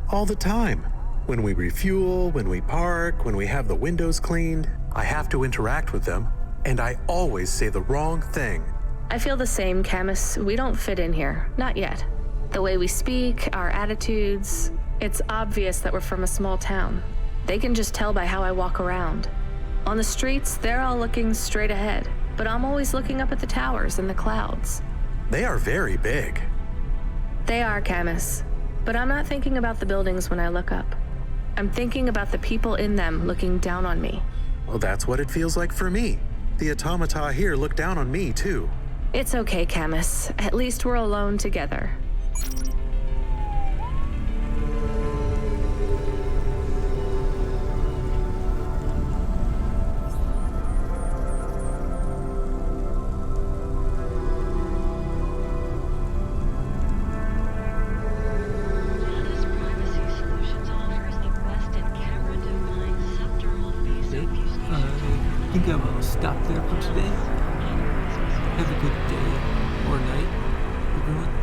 [SPEAKER 3] All the time. When we refuel, when we park, when we have the windows cleaned, I have to interact with them, and I always say the wrong thing.
[SPEAKER 2] I feel the same, Camus. We don't fit in here. Not yet. The way we speak, our attitudes, it's obvious that we're from a small town. They can just tell by how I walk around. On the streets, they're all looking straight ahead, but I'm always looking up at the towers and the clouds.
[SPEAKER 3] They are very big.
[SPEAKER 2] They are, Camus. But I'm not thinking about the buildings when I look up. I'm thinking about the people in them looking down on me.
[SPEAKER 3] Well, that's what it feels like for me. The automata here look down on me, too.
[SPEAKER 2] It's okay, Camus. At least we're alone together.
[SPEAKER 16] I think I will stop there for today. Have a good day or night, everyone.